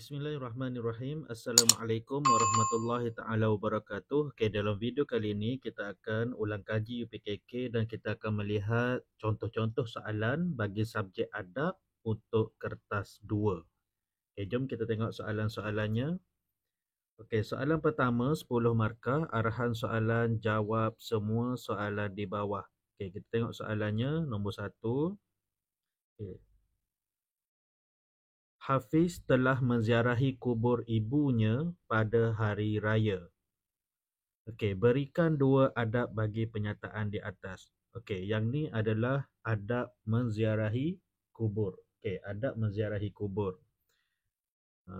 Bismillahirrahmanirrahim. Assalamualaikum warahmatullahi taala wabarakatuh. Okey, dalam video kali ini kita akan ulang kaji UPKK dan kita akan melihat contoh-contoh soalan bagi subjek adab untuk kertas 2. Okey, jom kita tengok soalan-soalannya. Okey, soalan pertama 10 markah, arahan soalan jawab semua soalan di bawah. Okey, kita tengok soalannya nombor 1. Okey. Hafiz telah menziarahi kubur ibunya pada hari raya. Okey, berikan 2 adab bagi penyataan di atas. Okey, yang ni adalah adab menziarahi kubur. Okey, adab menziarahi kubur.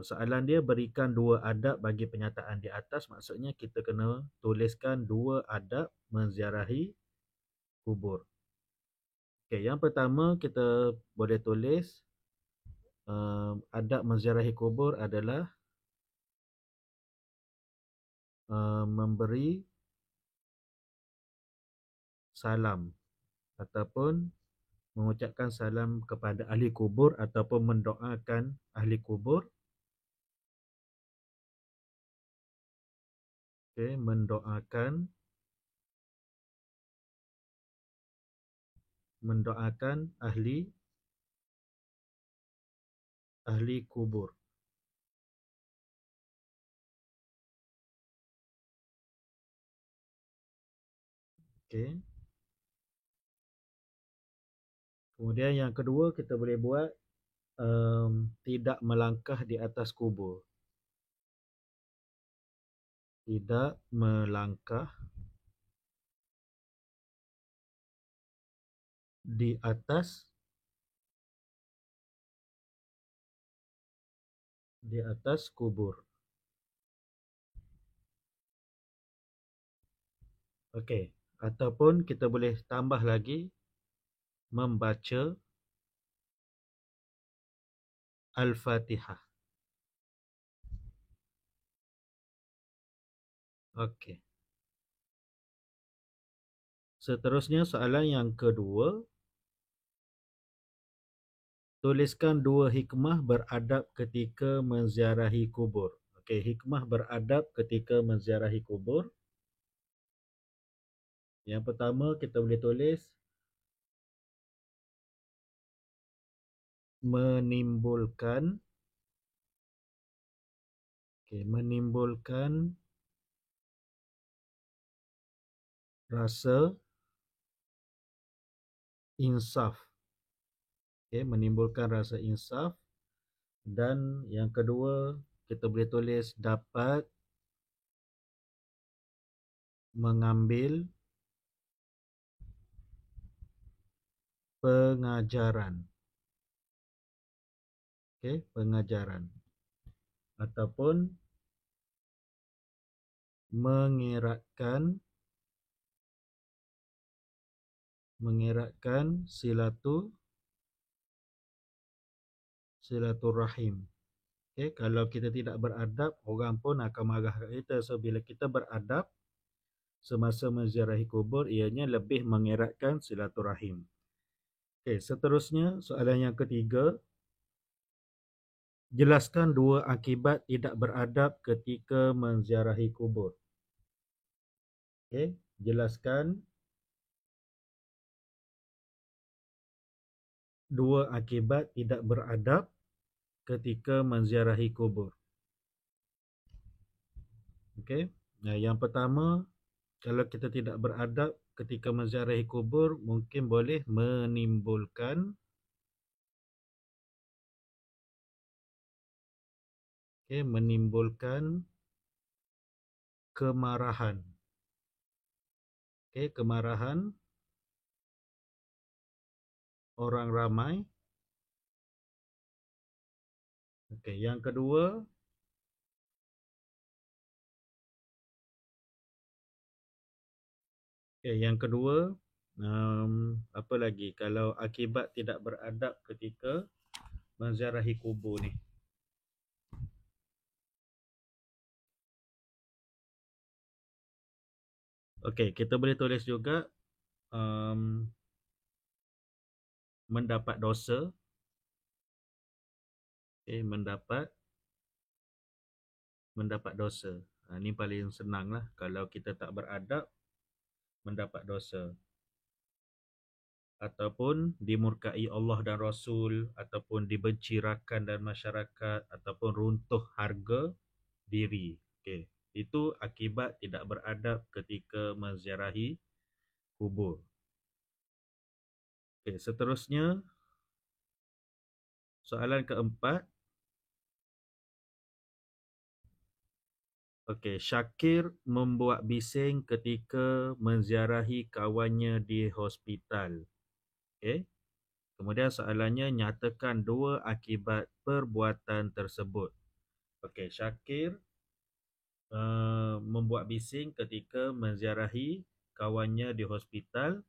Soalan dia berikan 2 adab bagi penyataan di atas, maksudnya kita kena tuliskan 2 adab menziarahi kubur. Okey, yang pertama kita boleh tulis adab menziarahi kubur adalah memberi salam ataupun mengucapkan salam kepada ahli kubur ataupun mendoakan ahli kubur. Okey, mendoakan ahli kubur. Okey. Kemudian yang kedua kita boleh buat tidak melangkah di atas kubur. Tidak melangkah di atas kubur. Okey, ataupun kita boleh tambah lagi membaca Al-Fatihah. Okey. Seterusnya soalan yang kedua. Tuliskan 2 hikmah beradab ketika menziarahi kubur. Okey, hikmah beradab ketika menziarahi kubur. Yang pertama kita boleh tulis menimbulkan rasa insaf. Okey, menimbulkan rasa insaf. Dan yang kedua kita boleh tulis dapat mengambil pengajaran. Okey, pengajaran ataupun mengeratkan silaturahim. Okey, kalau kita tidak beradab, orang pun akan marah kat kita. So bila kita beradab semasa menziarahi kubur, ianya lebih mengeratkan silaturahim. Okey, seterusnya soalan yang ketiga. Jelaskan 2 akibat tidak beradab ketika menziarahi kubur. Okey, jelaskan 2 akibat tidak beradab ketika menziarahi kubur. Okey. Yang pertama, kalau kita tidak beradab ketika menziarahi kubur, mungkin boleh menimbulkan kemarahan. Okey, kemarahan orang ramai. Okey, yang kedua apa lagi kalau akibat tidak beradab ketika menziarahi kubur ni? Okey, kita boleh tulis juga mendapat dosa. Okey, mendapat mendapat dosa. Ini paling senang lah. Kalau kita tak beradab, mendapat dosa. Ataupun dimurkai Allah dan Rasul, ataupun dibenci rakan dan masyarakat, ataupun runtuh harga diri. Okay. Itu akibat tidak beradab ketika menziarahi kubur. Okay. Seterusnya, soalan keempat. Okay. Syakir membuat bising ketika menziarahi kawannya di hospital. Okay. Kemudian soalannya, nyatakan dua akibat perbuatan tersebut. Okey, Syakir membuat bising ketika menziarahi kawannya di hospital.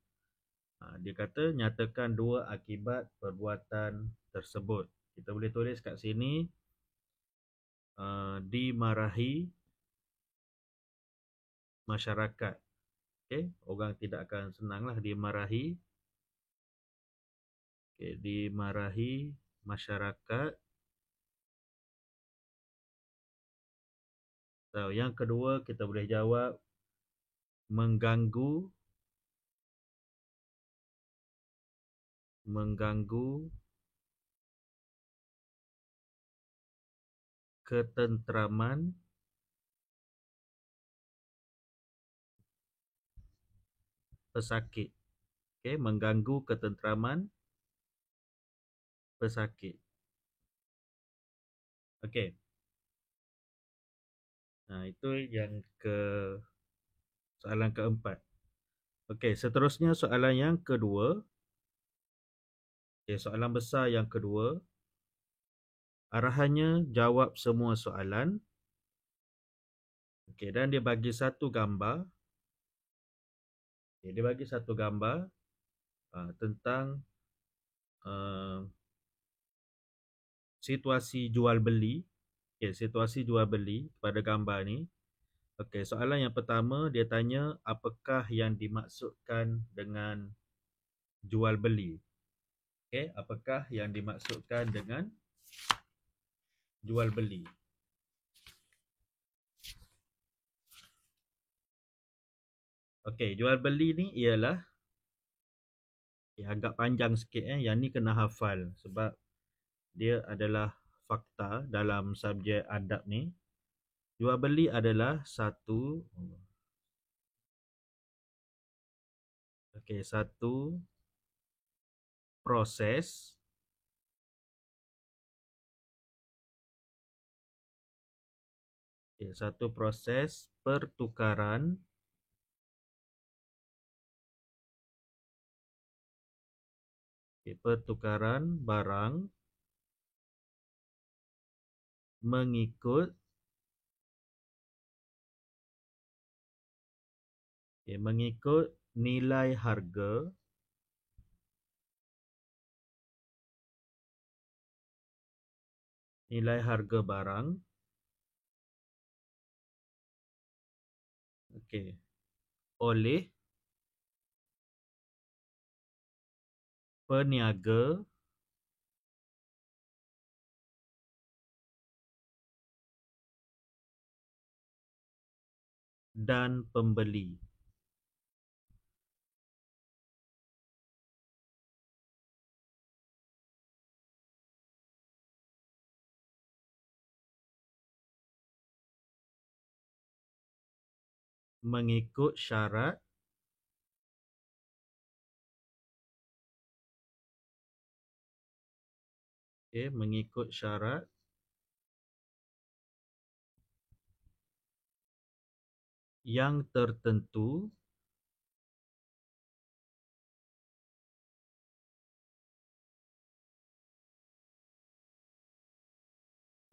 Dia kata, nyatakan dua akibat perbuatan tersebut. Kita boleh tulis kat sini, dimarahi masyarakat. Okay? Orang tidak akan senanglah dimarahi. Okay, dimarahi masyarakat. So, yang kedua kita boleh jawab mengganggu ketentraman pesakit. Okay, mengganggu ketentraman pesakit. Okey. Itu yang soalan keempat. Okey, seterusnya soalan yang kedua. Soalan besar yang kedua. Arahannya jawab semua soalan. Okey, dan dia bagi satu gambar. Dia bagi satu gambar tentang situasi jual beli. Situasi jual beli pada gambar ni. Okey, soalan yang pertama dia tanya apakah yang dimaksudkan dengan jual beli. Okey, apakah yang dimaksudkan dengan jual beli? Okey, jual beli ni ialah agak panjang sikit Yang ni kena hafal sebab dia adalah fakta dalam subjek adab ni. Jual beli adalah satu proses pertukaran barang mengikut nilai harga barang oleh peniaga dan pembeli. Mengikut syarat yang tertentu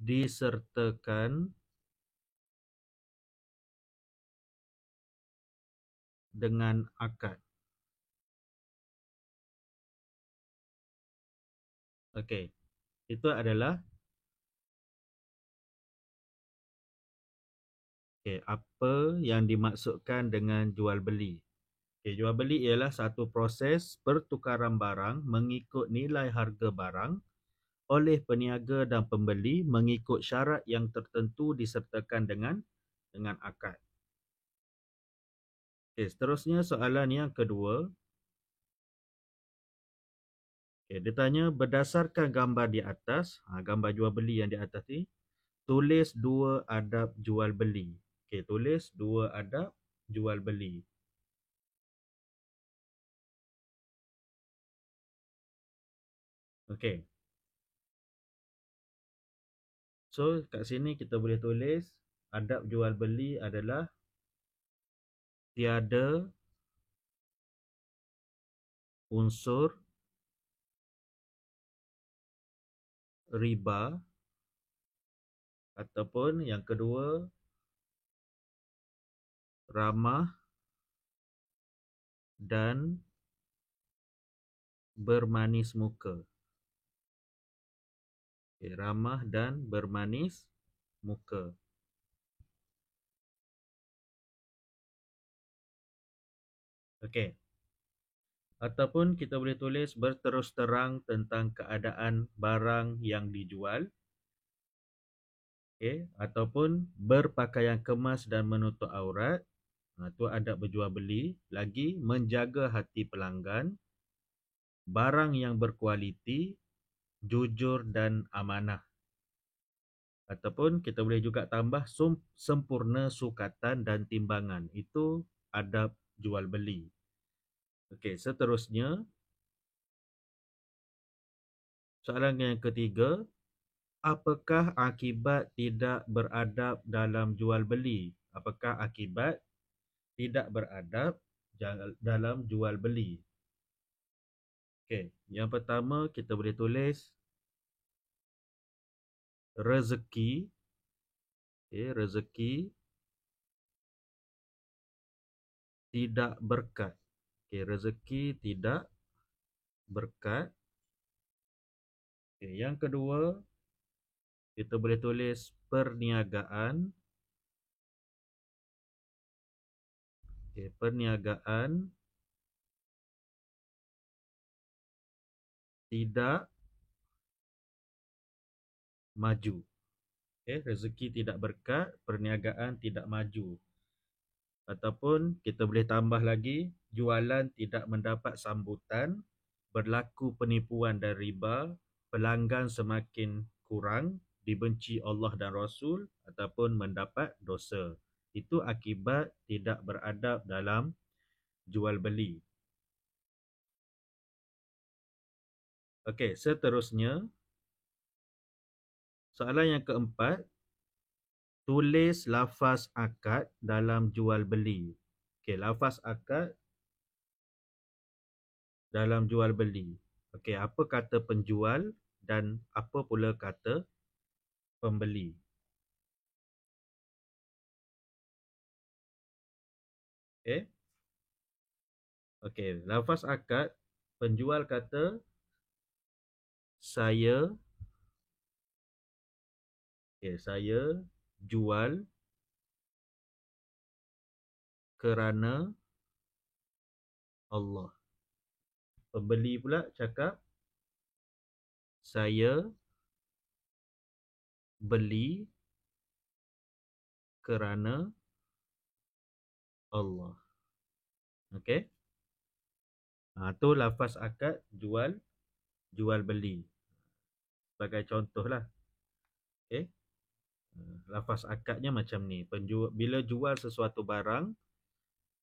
disertakan dengan akad. Okey. Itu adalah apa yang dimaksudkan dengan jual beli. Jual beli ialah satu proses pertukaran barang mengikut nilai harga barang oleh peniaga dan pembeli mengikut syarat yang tertentu disertakan dengan akad. Okey, seterusnya soalan yang kedua. Okey, dia tanya berdasarkan gambar di atas, gambar jual beli yang di atas ni, tulis dua adab jual beli. Okey, tulis dua adab jual beli. Okey. So, kat sini kita boleh tulis adab jual beli adalah tiada unsur riba, ataupun yang kedua ramah dan bermanis muka. Okay, ramah dan bermanis muka. Okey. Ataupun kita boleh tulis berterus terang tentang keadaan barang yang dijual. Okey, ataupun berpakaian kemas dan menutup aurat. Itu adab berjual beli. Lagi menjaga hati pelanggan, barang yang berkualiti, jujur dan amanah. Ataupun kita boleh juga tambah sempurna sukatan dan timbangan. Itu adab jual beli. Okey, seterusnya soalan yang ketiga, apakah akibat tidak beradab dalam jual beli? Apakah akibat tidak beradab dalam jual beli? Okey, yang pertama kita boleh tulis rezeki. Okey, rezeki tidak berkat. Okey, rezeki tidak berkat. Okey, yang kedua kita boleh tulis perniagaan. Okey, perniagaan tidak maju. Okey, rezeki tidak berkat, perniagaan tidak maju. Ataupun kita boleh tambah lagi, jualan tidak mendapat sambutan, berlaku penipuan dan riba, pelanggan semakin kurang, dibenci Allah dan Rasul, ataupun mendapat dosa. Itu akibat tidak beradab dalam jual beli. Okey, seterusnya soalan yang keempat, tulis lafaz akad dalam jual beli. Okey, lafaz akad dalam jual beli. Okey, apa kata penjual dan apa pula kata pembeli? Okey. Okey, lafaz akad, penjual kata saya saya jual kerana Allah. Pembeli pula cakap saya beli kerana Allah. Okey. Tu lafaz akad jual beli. Sebagai contohlah. Okey. Lafaz akadnya macam ni. Bila jual sesuatu barang,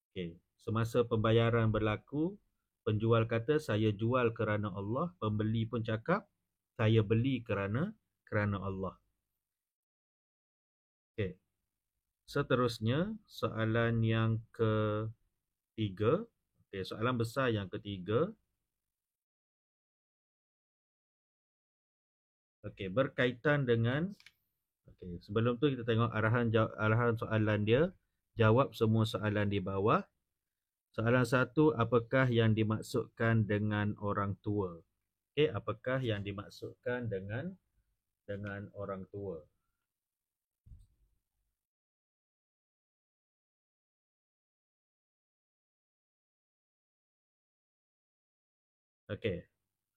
okey, semasa pembayaran berlaku, penjual kata saya jual kerana Allah, pembeli pun cakap saya beli kerana Allah. Okey. Seterusnya soalan yang ketiga. Okey, soalan besar yang ketiga. Okey, berkaitan dengan sebelum tu kita tengok arahan soalan dia. Jawab semua soalan di bawah. Soalan satu, apakah yang dimaksudkan dengan orang tua? Okey, apakah yang dimaksudkan dengan orang tua? Okey.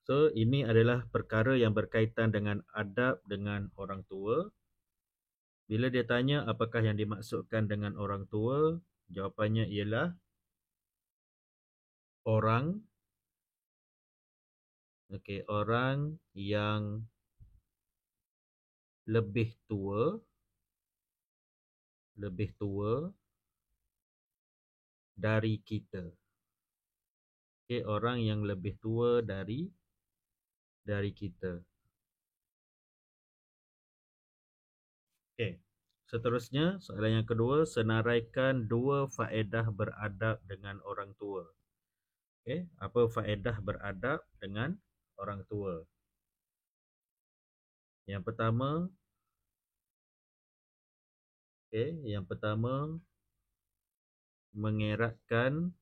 So, ini adalah perkara yang berkaitan dengan adab dengan orang tua. Bila dia tanya apakah yang dimaksudkan dengan orang tua, jawapannya ialah orang, orang yang lebih tua dari kita. Orang yang lebih tua dari kita. Seterusnya, soalan yang kedua, senaraikan dua faedah beradab dengan orang tua. Apa faedah beradab dengan orang tua? Yang pertama, mengeratkan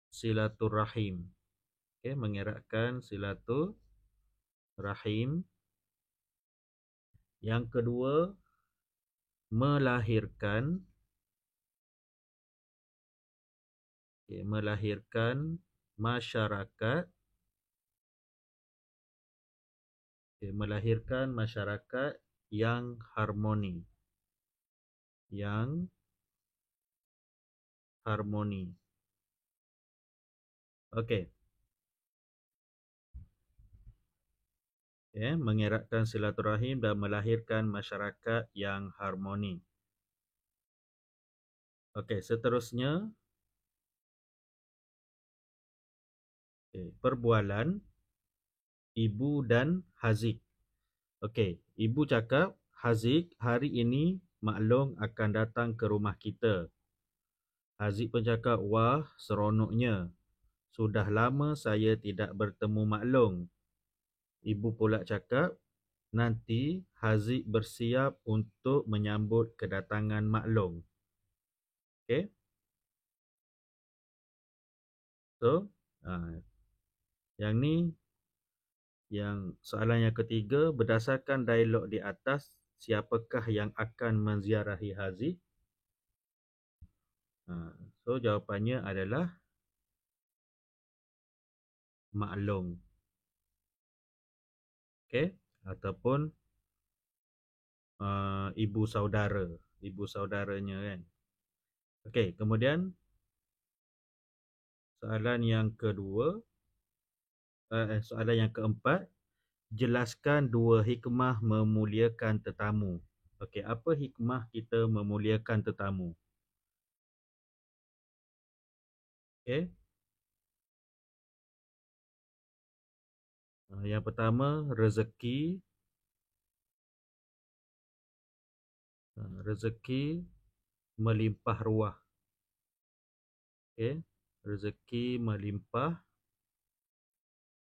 silaturahim. Mengeratkan silaturahim. Yang kedua, melahirkan masyarakat yang harmoni. Okey. Mengeratkan silaturahim dan melahirkan masyarakat yang harmoni. Okey, seterusnya, perbualan ibu dan Haziq. Okey, ibu cakap, Haziq, hari ini Mak Long akan datang ke rumah kita. Haziq pun cakap, wah, seronoknya. Sudah lama saya tidak bertemu Mak Long. Ibu pula cakap, nanti Haziq bersiap untuk menyambut kedatangan Mak Long. Okey. So, yang ni, yang soalan yang ketiga, berdasarkan dialog di atas, siapakah yang akan menziarahi Haziq? So, jawapannya adalah Mak Long. Ataupun ibu saudaranya kan. Kemudian soalan yang kedua, soalan yang keempat, jelaskan dua hikmah memuliakan tetamu. Apa hikmah kita memuliakan tetamu? Yang pertama, rezeki melimpah ruah. Rezeki melimpah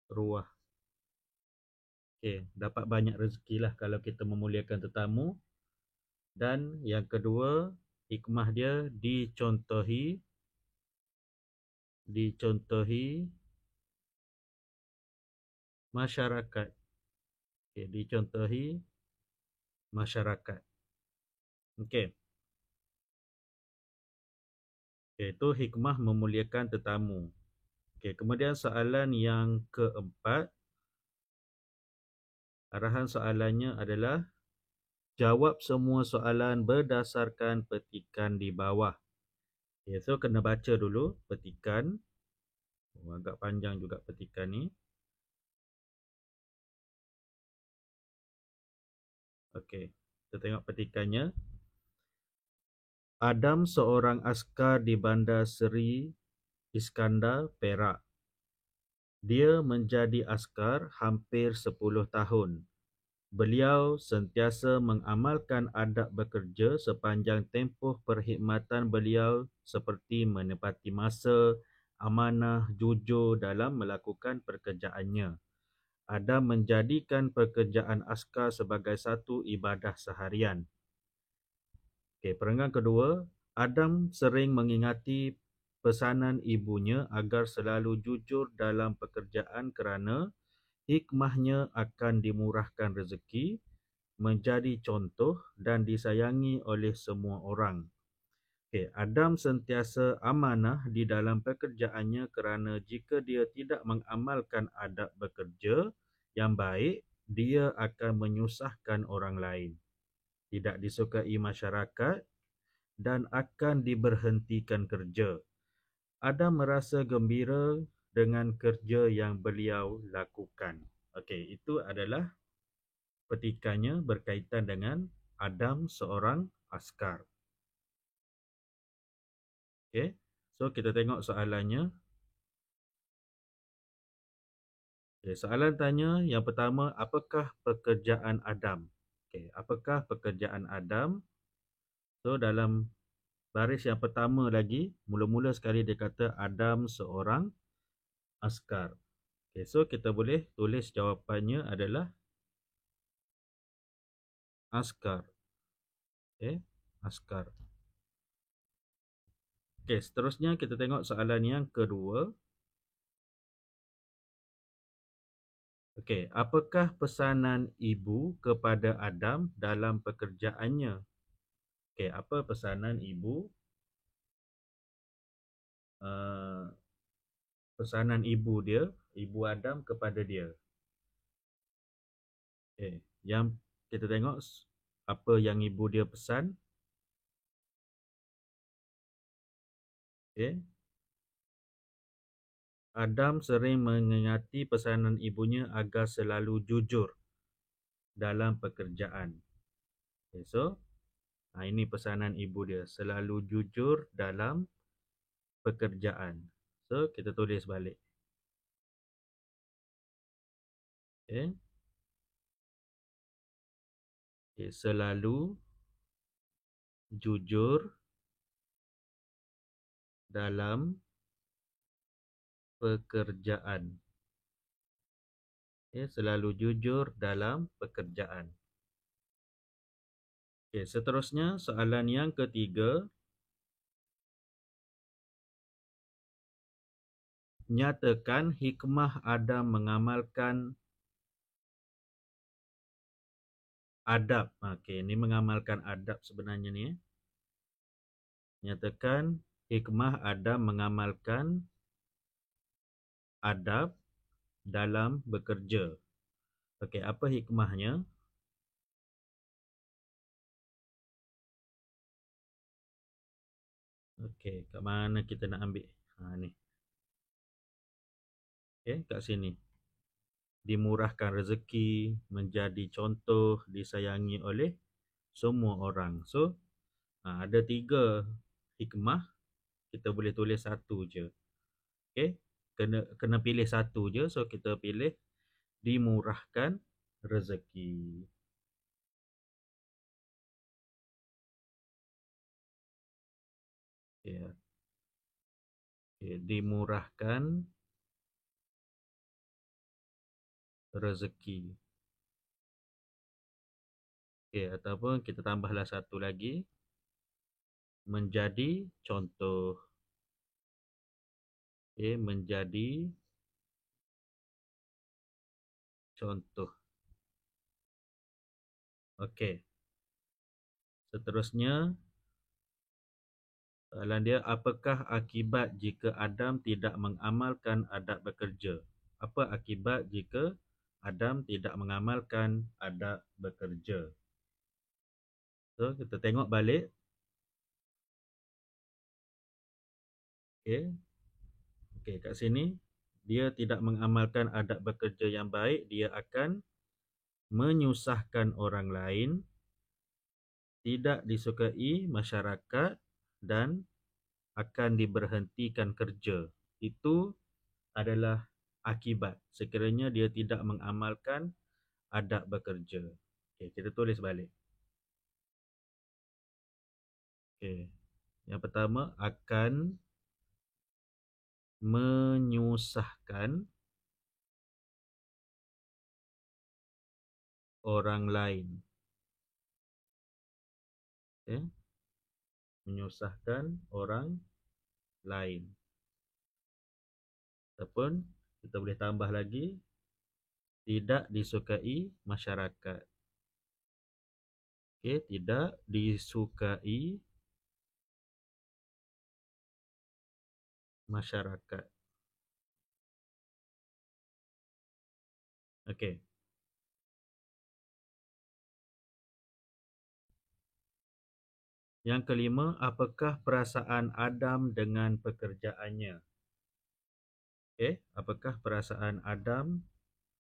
ruah. Dapat banyak rezeki lah kalau kita memuliakan tetamu. Dan yang kedua, hikmah dia dicontohi masyarakat. Dicontohi masyarakat. Itu hikmah memuliakan tetamu. Kemudian soalan yang keempat, arahan soalannya adalah jawab semua soalan berdasarkan petikan di bawah. So kena baca dulu petikan. Agak panjang juga petikan ni. Kita tengok petikannya. Adam seorang askar di Bandar Seri Iskandar, Perak. Dia menjadi askar hampir 10 tahun. Beliau sentiasa mengamalkan adab bekerja sepanjang tempoh perkhidmatan beliau seperti menepati masa, amanah, jujur dalam melakukan pekerjaannya. Adam menjadikan pekerjaan askar sebagai satu ibadah seharian. Perenggan kedua, Adam sering mengingati pesanan ibunya agar selalu jujur dalam pekerjaan kerana hikmahnya akan dimurahkan rezeki, menjadi contoh dan disayangi oleh semua orang. Okey, Adam sentiasa amanah di dalam pekerjaannya kerana jika dia tidak mengamalkan adab bekerja yang baik, dia akan menyusahkan orang lain, tidak disukai masyarakat dan akan diberhentikan kerja. Adam merasa gembira dengan kerja yang beliau lakukan. Okey, itu adalah petikannya berkaitan dengan Adam seorang askar. Okey. So kita tengok soalannya. Okay, soalan tanya yang pertama, apakah pekerjaan Adam? Okay, apakah pekerjaan Adam? So dalam baris yang pertama lagi, mula-mula sekali dia kata Adam seorang askar. Okay, so kita boleh tulis jawapannya adalah askar. Okay, askar. Okay, seterusnya kita tengok soalan yang kedua. Okay, apakah pesanan ibu kepada Adam dalam pekerjaannya? Okay, apa pesanan ibu? Pesanan ibu dia, ibu Adam kepada dia. Okay, yang kita tengok apa yang ibu dia pesan. Okay, Adam sering mengingati pesanan ibunya agar selalu jujur dalam pekerjaan. Okay, so ini pesanan ibu dia, selalu jujur dalam pekerjaan. So kita tulis balik. Okay. Okay, selalu jujur dalam pekerjaan. Okay, selalu jujur dalam pekerjaan. Okay, seterusnya soalan yang ketiga. Nyatakan hikmah Adam mengamalkan adab. Okey, ini mengamalkan adab sebenarnya ni. Nyatakan hikmah Adam mengamalkan adab dalam bekerja. Okey, apa hikmahnya? Okey, kat mana kita nak ambil? Ni. Okey, kat sini. Dimurahkan rezeki, menjadi contoh, disayangi oleh semua orang. So, ada 3 hikmah. Kita boleh tulis satu je. Okey, kena pilih satu je. So kita pilih dimurahkan rezeki. Ya. Okay, dimurahkan rezeki. Okay, ataupun kita tambahlah satu lagi, menjadi contoh. Okay, menjadi contoh. Okey. Seterusnya, soalan dia, apakah akibat jika Adam tidak mengamalkan adab bekerja? Apa akibat jika Adam tidak mengamalkan adab bekerja? So, kita tengok balik. Okey. Okey, kat sini dia tidak mengamalkan adab bekerja yang baik, dia akan menyusahkan orang lain, tidak disukai masyarakat dan akan diberhentikan kerja. Itu adalah akibat sekiranya dia tidak mengamalkan adab bekerja. Okey, kita tulis balik. Okey. Yang pertama, akan menyusahkan orang lain. Okay. Menyusahkan orang lain. Ataupun kita boleh tambah lagi, tidak disukai masyarakat. Okay, tidak disukai masyarakat. Okey. Yang kelima, apakah perasaan Adam dengan pekerjaannya? Okey, apakah perasaan Adam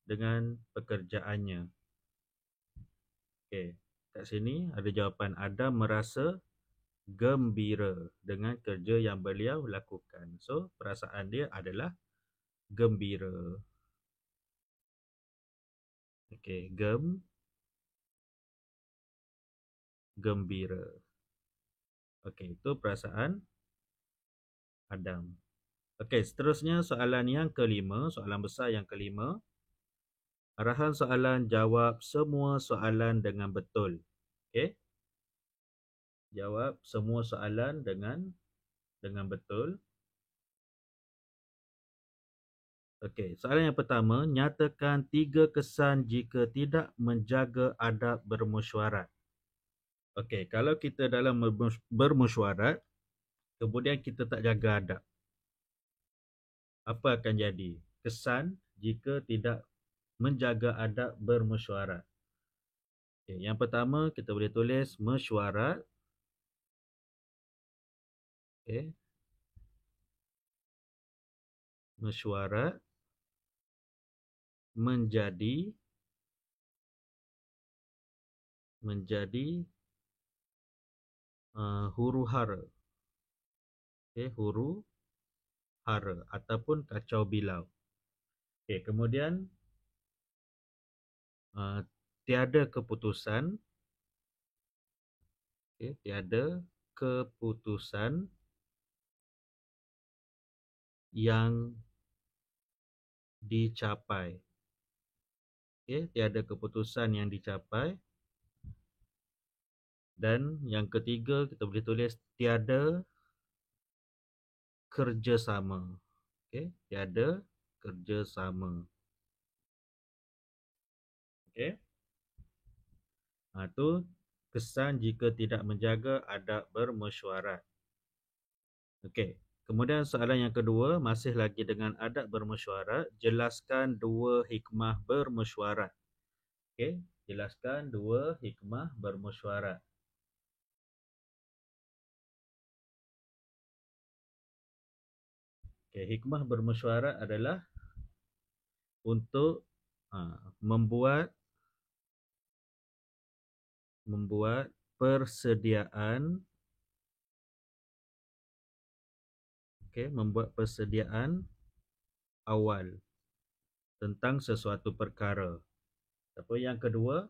dengan pekerjaannya? Okey, kat sini ada jawapan. Adam merasa gembira dengan kerja yang beliau lakukan. So, perasaan dia adalah gembira. Okey, gembira. Okey, itu perasaan Adam. Okey, seterusnya soalan yang kelima, soalan besar yang kelima. Arahan soalan, jawab semua soalan dengan betul. Okey? Jawab semua soalan dengan betul. Okey, soalan yang pertama, nyatakan 3 kesan jika tidak menjaga adab bermesyuarat. Okey, kalau kita dalam bermesyuarat, kemudian kita tak jaga adab, apa akan jadi? Kesan jika tidak menjaga adab bermesyuarat. Okey, yang pertama kita boleh tulis mesyuarat. Okey, mesyuarat menjadi huru hara. Okey, huru hara ataupun kacau bilau. Okey, kemudian tiada keputusan. Okey, tiada keputusan yang dicapai. Okey, tiada keputusan yang dicapai. Dan yang ketiga kita boleh tulis tiada kerjasama. Okey, tiada kerjasama. Okey. Itu kesan jika tidak menjaga adab bermesyuarat. Okey. Kemudian soalan yang kedua, masih lagi dengan adab bermesyuarat, jelaskan 2 hikmah bermesyuarat. Okey, jelaskan 2 hikmah bermesyuarat. Okey, hikmah bermesyuarat adalah untuk membuat persediaan. Okey, membuat persediaan awal tentang sesuatu perkara. Apa yang kedua,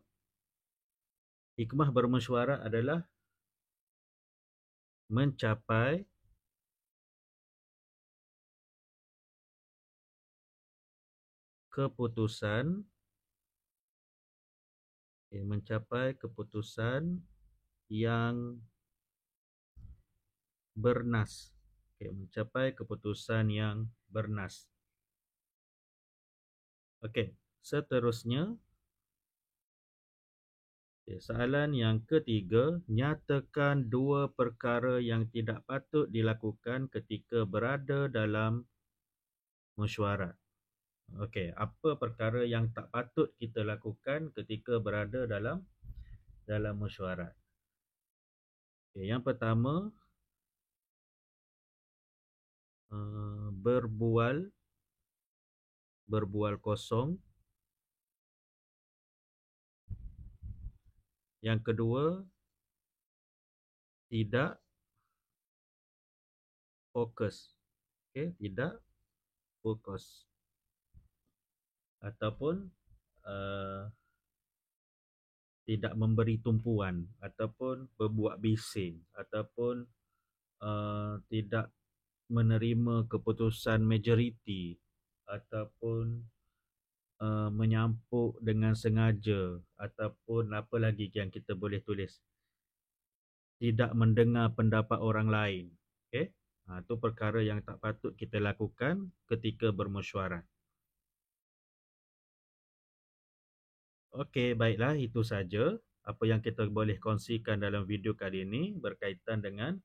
hikmah bermesyuarat adalah mencapai keputusan, yang bernas. Mencapai keputusan yang bernas. Okey, seterusnya soalan yang ketiga, nyatakan 2 perkara yang tidak patut dilakukan ketika berada dalam mesyuarat. Okey, apa perkara yang tak patut kita lakukan ketika berada dalam mesyuarat? Okey, yang pertama, berbual kosong. Yang kedua, tidak fokus. Okey, tidak fokus. Ataupun tidak memberi tumpuan, ataupun berbuat bising, ataupun tidak menerima keputusan majoriti, ataupun menyampuk dengan sengaja, ataupun apa lagi yang kita boleh tulis, tidak mendengar pendapat orang lain. Okey, itu perkara yang tak patut kita lakukan ketika bermesyuarat. Okey, baiklah, itu saja apa yang kita boleh kongsikan dalam video kali ini berkaitan dengan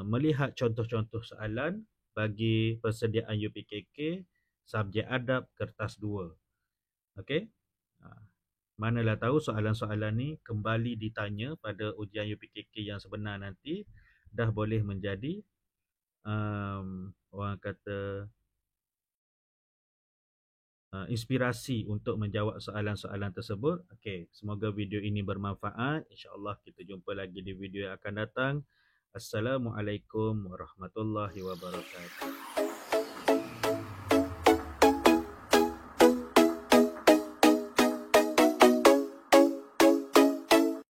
melihat contoh-contoh soalan bagi persediaan UPKK, subjek adab kertas 2. Okey. Manalah tahu soalan-soalan ni kembali ditanya pada ujian UPKK yang sebenar nanti dah boleh menjadi orang kata inspirasi untuk menjawab soalan-soalan tersebut. Okey, semoga video ini bermanfaat. InsyaAllah kita jumpa lagi di video yang akan datang. Assalamualaikum warahmatullahi wabarakatuh.